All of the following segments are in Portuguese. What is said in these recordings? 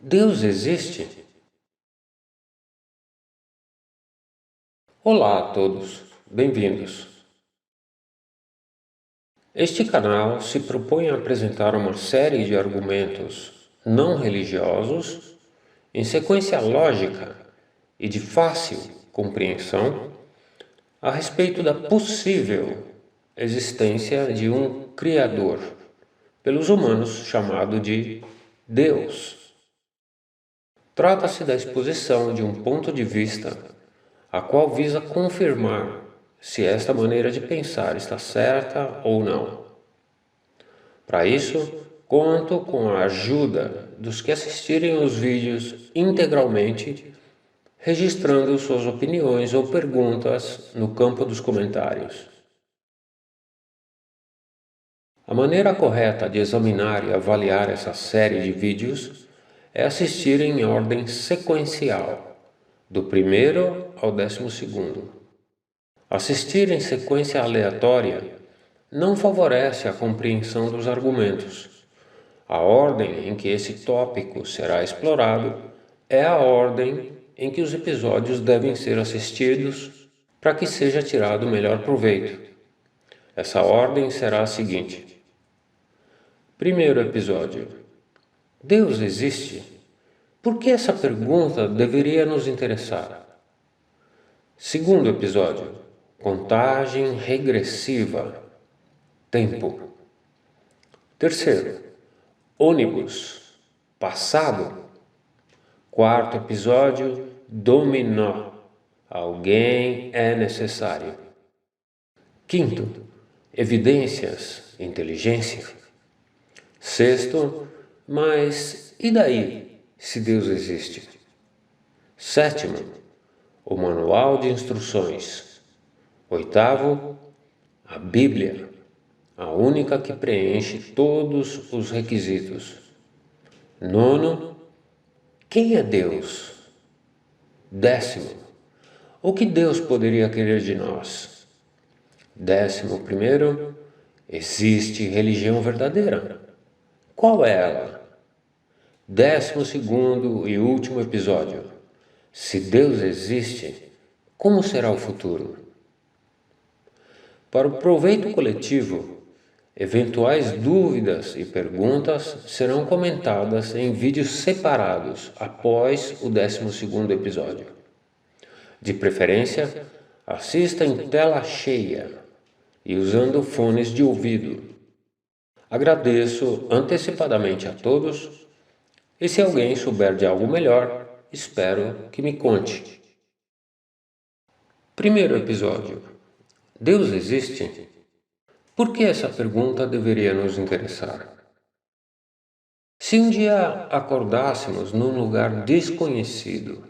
Deus existe? Olá a todos, bem-vindos. Este canal se propõe a apresentar uma série de argumentos não religiosos em sequência lógica e de fácil compreensão a respeito da possível existência de um Criador, pelos humanos chamado de Deus. Trata-se da exposição de um ponto de vista a qual visa confirmar se esta maneira de pensar está certa ou não. Para isso, conto com a ajuda dos que assistirem os vídeos integralmente, registrando suas opiniões ou perguntas no campo dos comentários. A maneira correta de examinar e avaliar essa série de vídeos é assistir em ordem sequencial, do primeiro ao 12º. Assistir em sequência aleatória não favorece a compreensão dos argumentos. A ordem em que esse tópico será explorado é a ordem em que os episódios devem ser assistidos para que seja tirado o melhor proveito. Essa ordem será a seguinte. Primeiro episódio. Deus existe? Por que essa pergunta deveria nos interessar? Segundo episódio. Contagem regressiva. Tempo. Terceiro. Ônibus. Passado. Quarto episódio. Dominó. Alguém é necessário. Quinto. Evidências. Inteligência. Sexto. Mas e daí, se Deus existe? Sétimo. O manual de instruções. Oitavo. A Bíblia. A única que preenche todos os requisitos. Nono. Quem é Deus? Décimo. O que Deus poderia querer de nós? 11º. Existe religião verdadeira. Qual é ela? 12º e último episódio. Se Deus existe, como será o futuro? Para o proveito coletivo, eventuais dúvidas e perguntas serão comentadas em vídeos separados após o 12º episódio. De preferência, assista em tela cheia e usando fones de ouvido. Agradeço antecipadamente a todos e se alguém souber de algo melhor, espero que me conte. Primeiro episódio. Deus existe? Por que essa pergunta deveria nos interessar? Se um dia acordássemos num lugar desconhecido,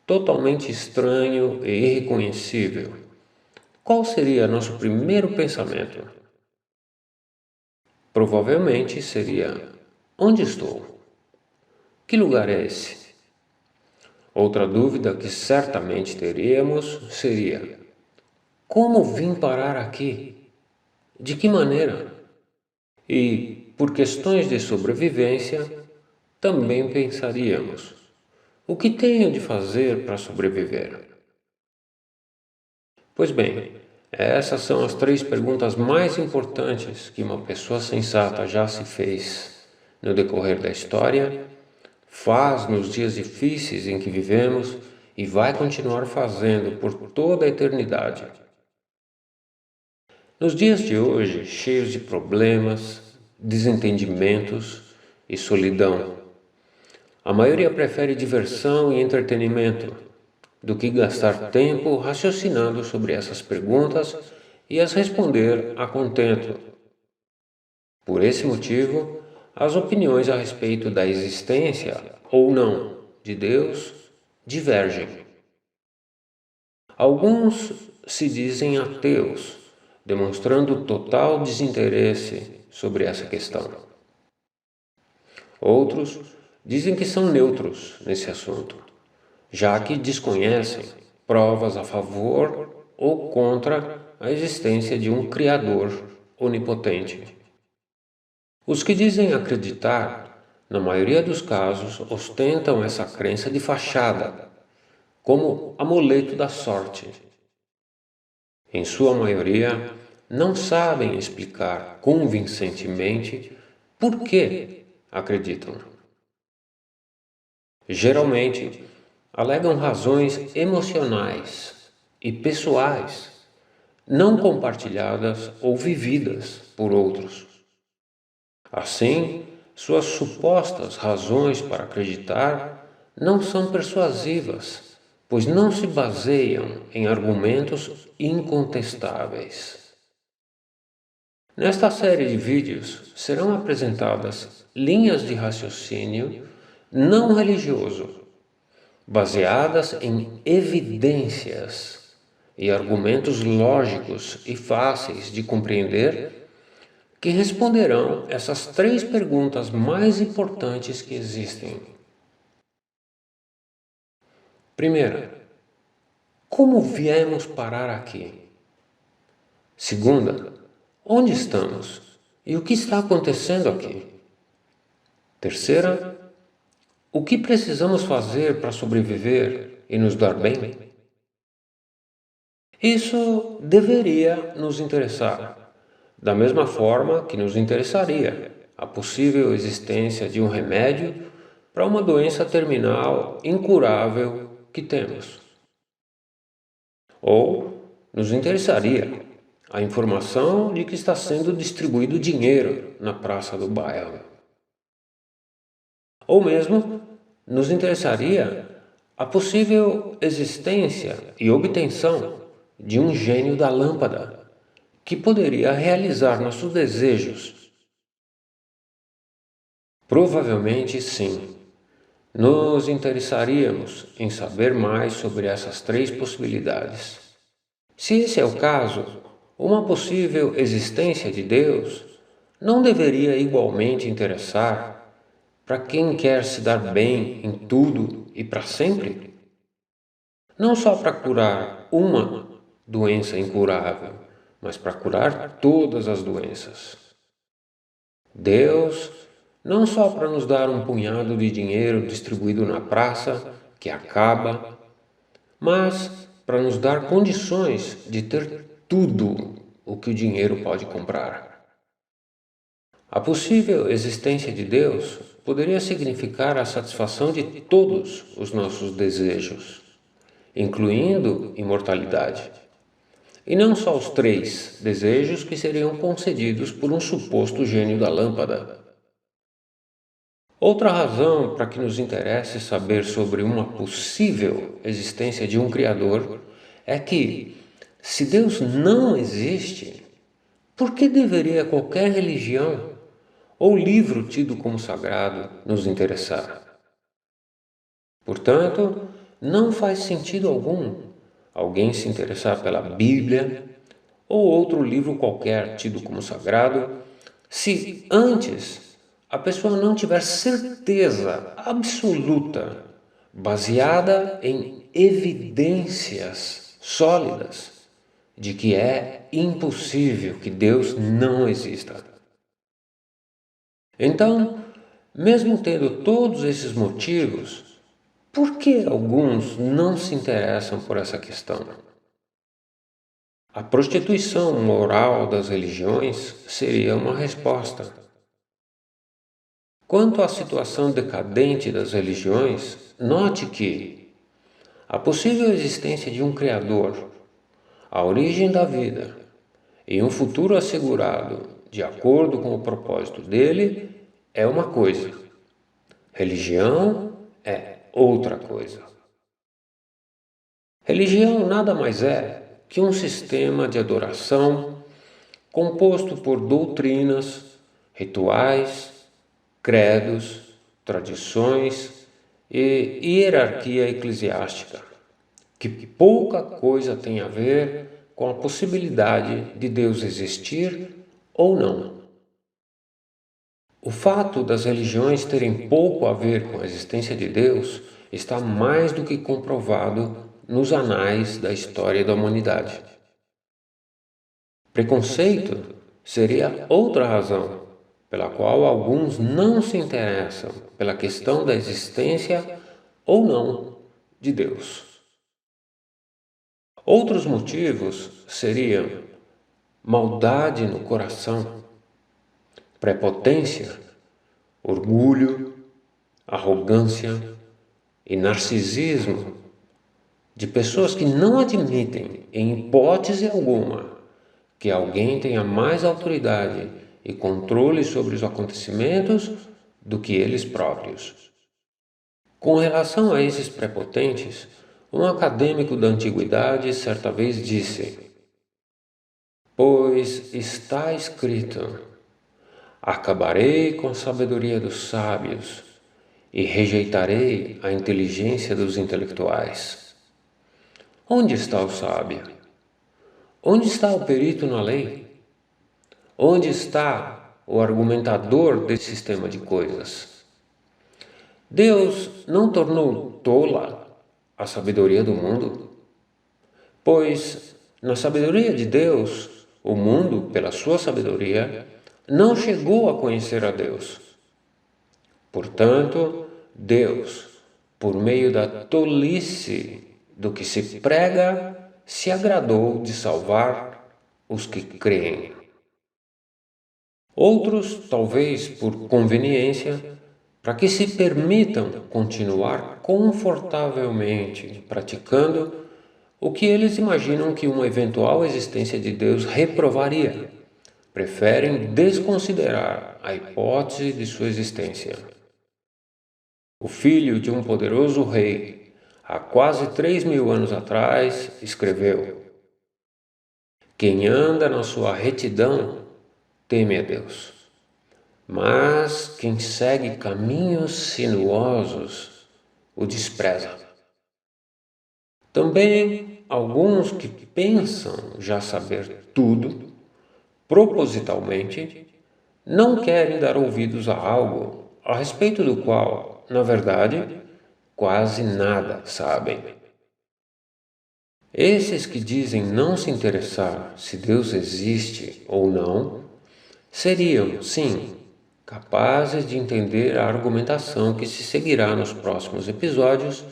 totalmente estranho e irreconhecível, qual seria nosso primeiro pensamento? Provavelmente seria: onde estou? Que lugar é esse? Outra dúvida que certamente teríamos seria: como vim parar aqui? De que maneira? E, por questões de sobrevivência, também pensaríamos: o que tenho de fazer para sobreviver? Pois bem, essas são as 3 perguntas mais importantes que uma pessoa sensata já se fez no decorrer da história, faz nos dias difíceis em que vivemos e vai continuar fazendo por toda a eternidade. Nos dias de hoje, cheios de problemas, desentendimentos e solidão, a maioria prefere diversão e entretenimento do que gastar tempo raciocinando sobre essas perguntas e as responder a contento. Por esse motivo, as opiniões a respeito da existência ou não de Deus divergem. Alguns se dizem ateus, demonstrando total desinteresse sobre essa questão. Outros dizem que são neutros nesse assunto, já que desconhecem provas a favor ou contra a existência de um Criador onipotente. Os que dizem acreditar na maioria dos casos, ostentam essa crença de fachada, como amuleto da sorte. Em sua maioria, não sabem explicar convincentemente por que acreditam. Geralmente, alegam razões emocionais e pessoais, não compartilhadas ou vividas por outros. Assim, suas supostas razões para acreditar não são persuasivas, pois não se baseiam em argumentos incontestáveis. Nesta série de vídeos serão apresentadas linhas de raciocínio não religioso, baseadas em evidências e argumentos lógicos e fáceis de compreender, que responderão essas 3 perguntas mais importantes que existem. Primeira, como viemos parar aqui? Segunda, onde estamos e o que está acontecendo aqui? Terceira, o que precisamos fazer para sobreviver e nos dar bem? Isso deveria nos interessar, da mesma forma que nos interessaria a possível existência de um remédio para uma doença terminal incurável que temos. Ou nos interessaria a informação de que está sendo distribuído dinheiro na praça do bairro. Ou mesmo nos interessaria a possível existência e obtenção de um gênio da lâmpada que poderia realizar nossos desejos. Provavelmente sim, nos interessaríamos em saber mais sobre essas 3 possibilidades. Se esse é o caso, uma possível existência de Deus não deveria igualmente interessar para quem quer se dar bem em tudo e para sempre? Não só para curar uma doença incurável, mas para curar todas as doenças. Deus, não só para nos dar um punhado de dinheiro distribuído na praça, que acaba, mas para nos dar condições de ter tudo o que o dinheiro pode comprar. A possível existência de Deus poderia significar a satisfação de todos os nossos desejos, incluindo imortalidade. E não só os 3 desejos que seriam concedidos por um suposto gênio da lâmpada. Outra razão para que nos interesse saber sobre uma possível existência de um Criador é que, se Deus não existe, por que deveria qualquer religião ou livro tido como sagrado nos interessar? Portanto, não faz sentido algum alguém se interessar pela Bíblia ou outro livro qualquer tido como sagrado, se antes a pessoa não tiver certeza absoluta, baseada em evidências sólidas, de que é impossível que Deus não exista. Então, mesmo tendo todos esses motivos, por que alguns não se interessam por essa questão? A prostituição moral das religiões seria uma resposta. Quanto à situação decadente das religiões, note que a possível existência de um Criador, a origem da vida e um futuro assegurado de acordo com o propósito dele é uma coisa. Religião é outra coisa. Religião nada mais é que um sistema de adoração composto por doutrinas, rituais, credos, tradições e hierarquia eclesiástica, que pouca coisa tem a ver com a possibilidade de Deus existir ou não. O fato das religiões terem pouco a ver com a existência de Deus está mais do que comprovado nos anais da história da humanidade. Preconceito seria outra razão pela qual alguns não se interessam pela questão da existência ou não de Deus. Outros motivos seriam maldade no coração, prepotência, orgulho, arrogância e narcisismo de pessoas que não admitem, em hipótese alguma, que alguém tenha mais autoridade e controle sobre os acontecimentos do que eles próprios. Com relação a esses prepotentes, um acadêmico da antiguidade certa vez disse: "Pois está escrito: acabarei com a sabedoria dos sábios e rejeitarei a inteligência dos intelectuais." Onde está o sábio? Onde está o perito na lei? Onde está o argumentador desse sistema de coisas? Deus não tornou tola a sabedoria do mundo? Pois, na sabedoria de Deus, o mundo, pela sua sabedoria, não chegou a conhecer a Deus. Portanto, Deus, por meio da tolice do que se prega, se agradou de salvar os que creem. Outros, talvez por conveniência, para que se permitam continuar confortavelmente praticando o que eles imaginam que uma eventual existência de Deus reprovaria, preferem desconsiderar a hipótese de sua existência. O filho de um poderoso rei, há quase 3.000 anos atrás, escreveu: "Quem anda na sua retidão teme a Deus, mas quem segue caminhos sinuosos o despreza." Também alguns que pensam já saber tudo, propositalmente, não querem dar ouvidos a algo a respeito do qual, na verdade, quase nada sabem. Esses que dizem não se interessar se Deus existe ou não, seriam, sim, capazes de entender a argumentação que se seguirá nos próximos episódios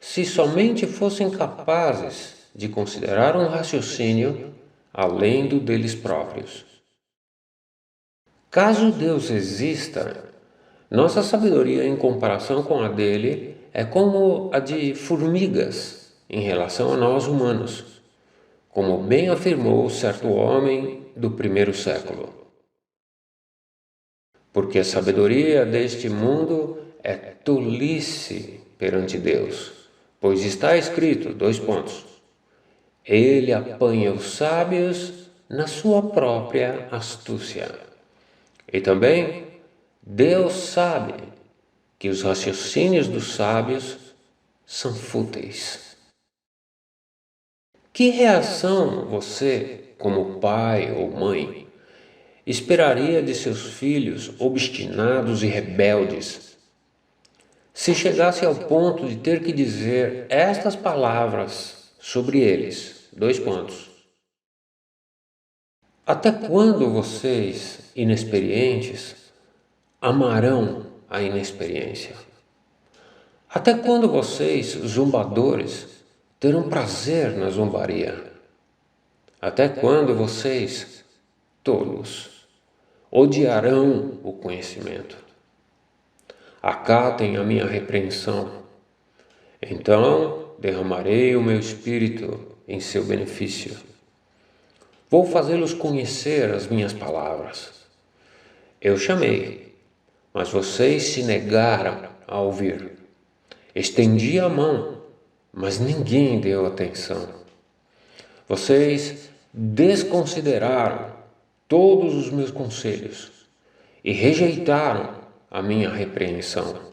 se somente fossem capazes de considerar um raciocínio além do deles próprios. Caso Deus exista, nossa sabedoria em comparação com a dele é como a de formigas em relação a nós humanos, como bem afirmou certo homem do primeiro século. Porque a sabedoria deste mundo é tolice perante Deus, pois está escrito, : "Ele apanha os sábios na sua própria astúcia." E também, Deus sabe que os raciocínios dos sábios são fúteis. Que reação você, como pai ou mãe, esperaria de seus filhos obstinados e rebeldes se chegasse ao ponto de ter que dizer estas palavras sobre eles? : "Até quando vocês, inexperientes, amarão a inexperiência? Até quando vocês, zombadores, terão prazer na zombaria? Até quando vocês, tolos, odiarão o conhecimento? Acatem a minha repreensão. Então derramarei o meu espírito em seu benefício. Vou fazê-los conhecer as minhas palavras. Eu chamei, mas vocês se negaram a ouvir. Estendi a mão, mas ninguém deu atenção. Vocês desconsideraram todos os meus conselhos e rejeitaram a minha repreensão.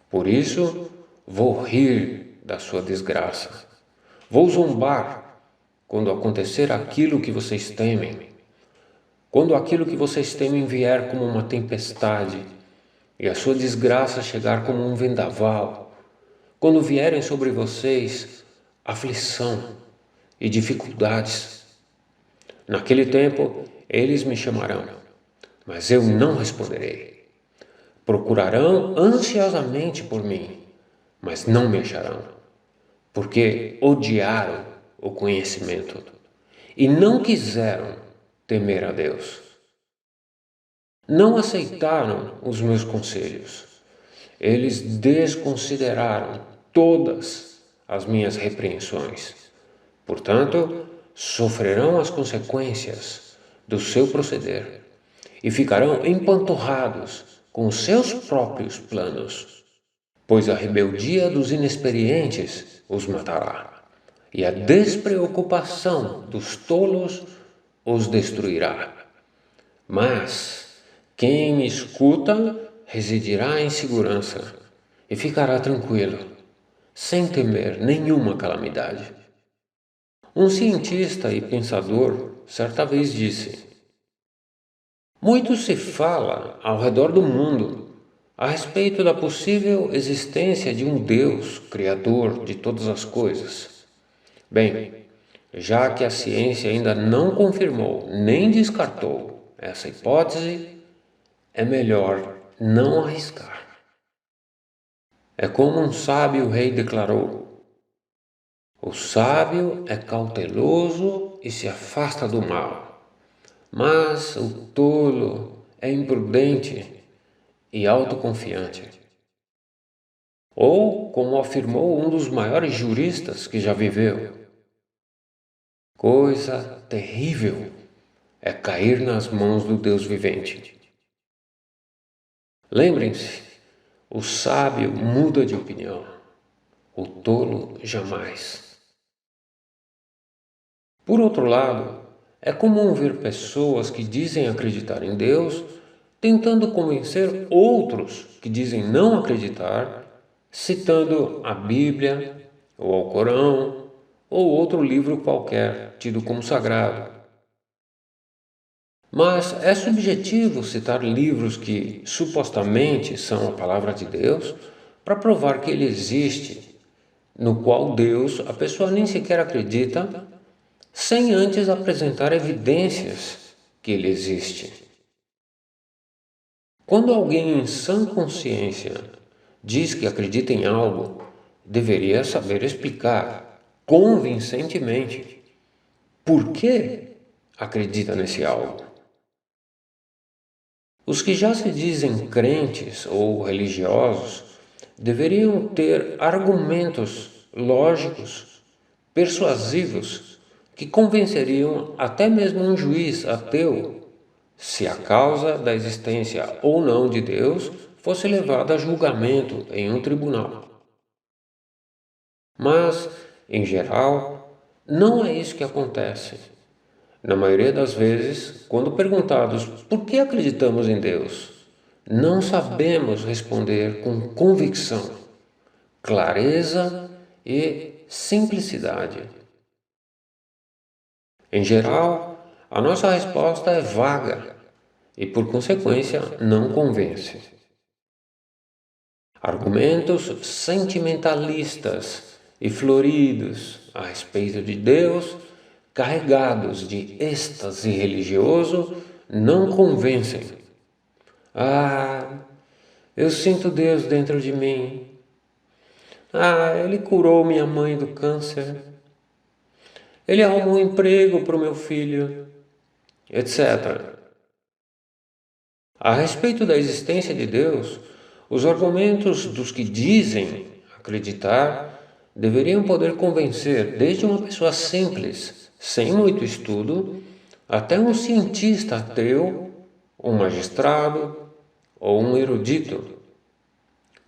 Por isso, vou rir da sua desgraça. Vou zombar quando acontecer aquilo que vocês temem. Quando aquilo que vocês temem vier como uma tempestade e a sua desgraça chegar como um vendaval, quando vierem sobre vocês aflição e dificuldades, naquele tempo eles me chamarão mas eu não responderei. Procurarão ansiosamente por mim, mas não me acharão, porque odiaram o conhecimento e não quiseram temer a Deus. Não aceitaram os meus conselhos. Eles desconsideraram todas as minhas repreensões. Portanto, sofrerão as consequências do seu proceder e ficarão empanturrados com os seus próprios planos, pois a rebeldia dos inexperientes os matará, e a despreocupação dos tolos os destruirá. Mas quem me escuta residirá em segurança e ficará tranquilo, sem temer nenhuma calamidade. Um cientista e pensador certa vez disse: muito se fala ao redor do mundo a respeito da possível existência de um Deus, Criador de todas as coisas. Bem, já que a ciência ainda não confirmou nem descartou essa hipótese, é melhor não arriscar. É como um sábio rei declarou: o sábio é cauteloso e se afasta do mal, mas o tolo é imprudente e autoconfiante. Ou, como afirmou um dos maiores juristas que já viveu: coisa terrível é cair nas mãos do Deus vivente. Lembrem-se, o sábio muda de opinião, o tolo jamais. Por outro lado, é comum ver pessoas que dizem acreditar em Deus tentando convencer outros que dizem não acreditar, citando a Bíblia, ou o Corão, ou outro livro qualquer tido como sagrado. Mas é subjetivo citar livros que supostamente são a palavra de Deus para provar que ele existe, no qual Deus a pessoa nem sequer acredita, sem antes apresentar evidências que ele existe. Quando alguém em sã consciência diz que acredita em algo, deveria saber explicar convincentemente por que acredita nesse algo. Os que já se dizem crentes ou religiosos deveriam ter argumentos lógicos, persuasivos, que convenceriam até mesmo um juiz ateu se a causa da existência ou não de Deus fosse levada a julgamento em um tribunal. Mas, em geral, não é isso que acontece. Na maioria das vezes, quando perguntados por que acreditamos em Deus, não sabemos responder com convicção, clareza e simplicidade. Em geral, a nossa resposta é vaga e, por consequência, não convence. Argumentos sentimentalistas e floridos a respeito de Deus, carregados de êxtase religioso, não convencem. Ah, eu sinto Deus dentro de mim. Ah, Ele curou minha mãe do câncer. Ele arrumou um emprego para o meu filho, etc. A respeito da existência de Deus, os argumentos dos que dizem acreditar deveriam poder convencer desde uma pessoa simples, sem muito estudo, até um cientista ateu, um magistrado ou um erudito,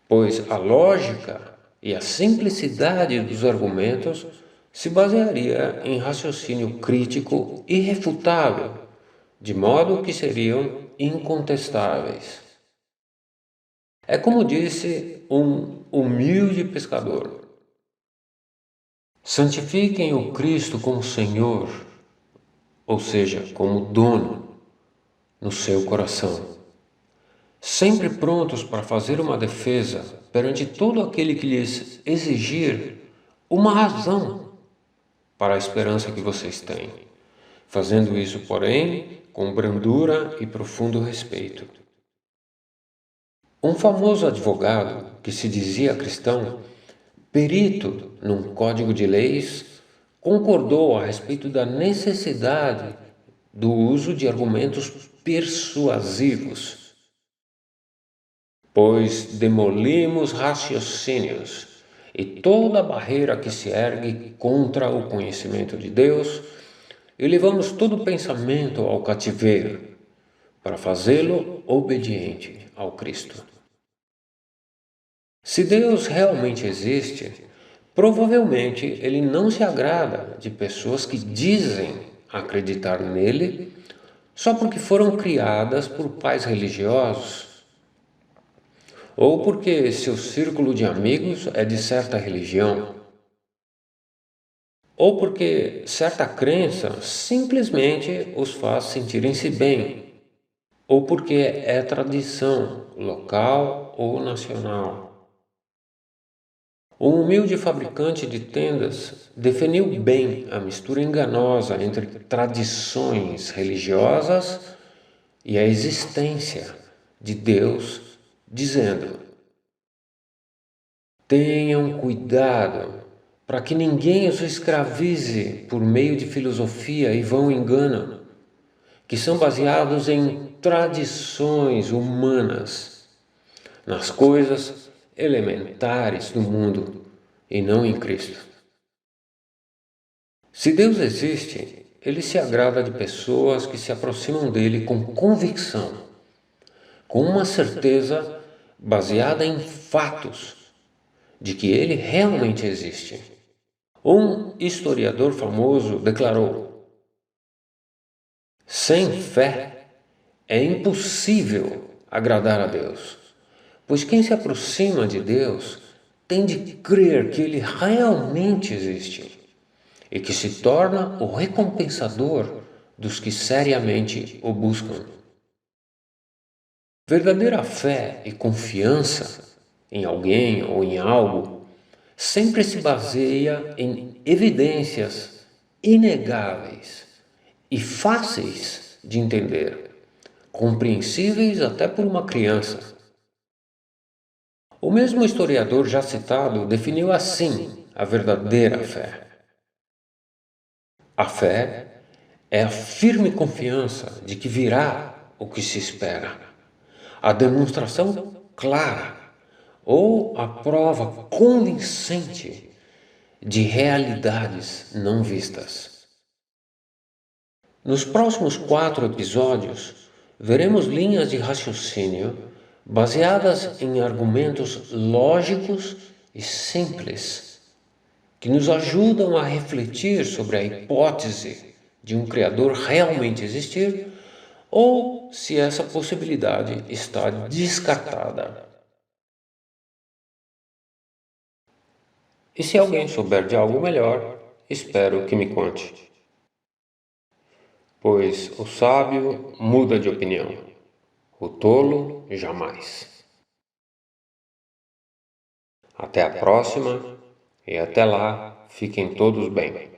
pois a lógica e a simplicidade dos argumentos se basearia em raciocínio crítico irrefutável, de modo que seriam incontestáveis. É como disse um humilde pescador: santifiquem o Cristo como Senhor, ou seja, como dono, no seu coração, sempre prontos para fazer uma defesa perante todo aquele que lhes exigir uma razão para a esperança que vocês têm, fazendo isso, porém, com brandura e profundo respeito. Um famoso advogado que se dizia cristão, perito num código de leis, concordou a respeito da necessidade do uso de argumentos persuasivos, pois demolimos raciocínios e toda barreira que se ergue contra o conhecimento de Deus e levamos todo pensamento ao cativeiro para fazê-lo obediente ao Cristo. Se Deus realmente existe, provavelmente Ele não se agrada de pessoas que dizem acreditar nele só porque foram criadas por pais religiosos ou porque seu círculo de amigos é de certa religião ou porque certa crença simplesmente os faz sentirem-se bem ou porque é tradição local ou nacional. Um humilde fabricante de tendas definiu bem a mistura enganosa entre tradições religiosas e a existência de Deus, dizendo: tenham cuidado para que ninguém os escravize por meio de filosofia e vão engano, que são baseados em tradições humanas, nas coisas elementares do mundo e não em Cristo. Se Deus existe, Ele se agrada de pessoas que se aproximam dele com convicção, com uma certeza baseada em fatos de que Ele realmente existe. Um historiador famoso declarou: sem fé é impossível agradar a Deus. Pois quem se aproxima de Deus tem de crer que Ele realmente existe e que se torna o recompensador dos que seriamente o buscam. Verdadeira fé e confiança em alguém ou em algo sempre se baseia em evidências inegáveis e fáceis de entender, compreensíveis até por uma criança. O mesmo historiador já citado definiu assim a verdadeira fé. A fé é a firme confiança de que virá o que se espera, a demonstração clara ou a prova convincente de realidades não vistas. Nos próximos 4 episódios, veremos linhas de raciocínio baseadas em argumentos lógicos e simples, que nos ajudam a refletir sobre a hipótese de um Criador realmente existir ou se essa possibilidade está descartada. E se alguém souber de algo melhor, espero que me conte. Pois o sábio muda de opinião, o tolo jamais. Até a próxima e até lá, fiquem todos bem.